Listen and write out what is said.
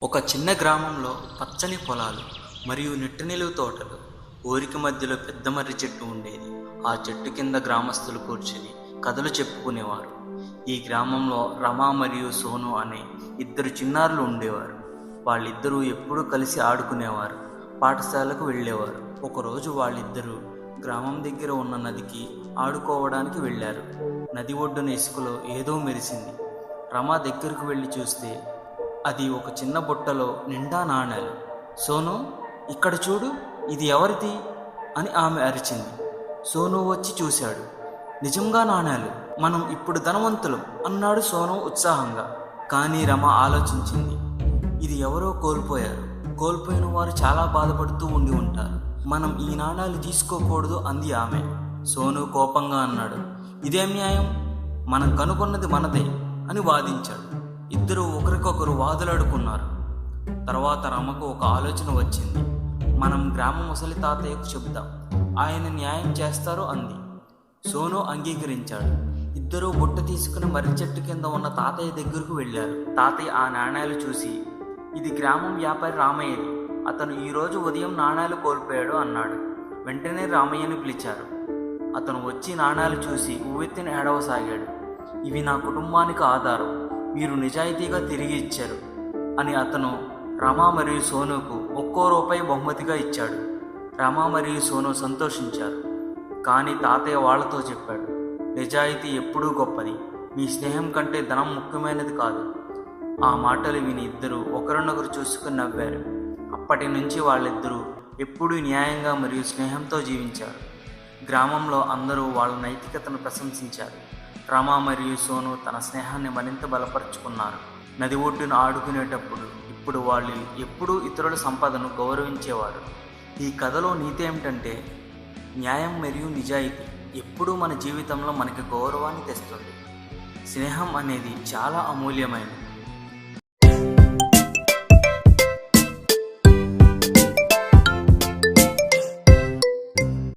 ఒక చిన్న గ్రామంలో పచ్చని పొలాలు మరియు నిట్టనిలువు తోటలు. ఊరికి మధ్యలో పెద్ద మర్రి చెట్టు ఉండేది. ఆ చెట్టు కింద గ్రామస్తులు కూర్చుని కథలు చెప్పుకునేవారు. ఈ గ్రామంలో రమా మరియు సోను అనే ఇద్దరు చిన్నారులు ఉండేవారు. వాళ్ళిద్దరూ ఎప్పుడూ కలిసి ఆడుకునేవారు, పాఠశాలకు వెళ్ళేవారు. ఒకరోజు వాళ్ళిద్దరూ గ్రామం దగ్గర ఉన్న నదికి ఆడుకోవడానికి వెళ్ళారు. నది ఒడ్డున ఇసుకలో ఏదో మెరిసింది. రమా దగ్గరకు వెళ్ళి చూస్తే అది ఒక చిన్న బుట్టలో నిండా నాణేలు. సోను, ఇక్కడ చూడు, ఇది ఎవరిది అని ఆమె అరిచింది. సోను వచ్చి చూశాడు. నిజంగా నాణేలు, మనం ఇప్పుడు ధనవంతులం అన్నాడు సోను ఉత్సాహంగా. కానీ రమ ఆలోచించింది, ఇది ఎవరో కోల్పోయారు, కోల్పోయిన వారు చాలా బాధపడుతూ ఉండి ఉంటారు, మనం ఈ నాణేలు తీసుకోకూడదు అంది ఆమె. సోను కోపంగా అన్నాడు, ఇదేం న్యాయం, మనం కనుగొన్నది మనదే అని వాదించాడు. ఇద్దరూ ఒకరికొకరు వాదులాడుకున్నారు. తర్వాత రమకు ఒక ఆలోచన వచ్చింది. మనం గ్రామ ముసలి తాతయ్యకు చెబుదాం, ఆయన న్యాయం చేస్తారు అంది. సోను అంగీకరించాడు. ఇద్దరూ బుట్ట తీసుకుని మర్రి చెట్టు కింద ఉన్న తాతయ్య దగ్గరకు వెళ్ళారు. తాతయ్య ఆ నాణేలు చూసి, ఇది గ్రామం వ్యాపారి రామయ్యది, అతను ఈరోజు ఉదయం నాణేలు కోల్పోయాడు అన్నాడు. వెంటనే రామయ్యని పిలిచారు. అతను వచ్చి నాణేలు చూసి ఉవ్వెత్తిన ఏడవసాగాడు. ఇవి నా కుటుంబానికి ఆధారం, మీరు నిజాయితీగా తిరిగి ఇచ్చారు అని అతను రమా మరియు సోనుకు ఒక్కో రూపాయి బహుమతిగా ఇచ్చాడు. రమా మరియు సోను సంతోషించారు. కానీ తాతయ్య వాళ్లతో చెప్పాడు, నిజాయితీ ఎప్పుడూ గొప్పది, మీ స్నేహం కంటే ధనం ముఖ్యమైనది కాదు. ఆ మాటలు విని ఇద్దరు ఒకరినొకరు చూసుకుని నవ్వారు. అప్పటి నుంచి వాళ్ళిద్దరూ ఎప్పుడూ న్యాయంగా మరియు స్నేహంతో జీవించారు. గ్రామంలో అందరూ వాళ్ళ నైతికతను ప్రశంసించారు. రమా మరియు సోను తన స్నేహాన్ని మరింత బలపరుచుకున్నారు. నది ఒడ్డున ఆడుకునేటప్పుడు ఇప్పుడు వాళ్ళు ఎప్పుడూ ఇతరుల సంపదను గౌరవించేవారు. ఈ కథలో నీతి ఏమిటంటే, న్యాయం మరియు నిజాయితీ ఎప్పుడూ మన జీవితంలో మనకి గౌరవాన్ని తెస్తుంది. స్నేహం అనేది చాలా అమూల్యమైనది.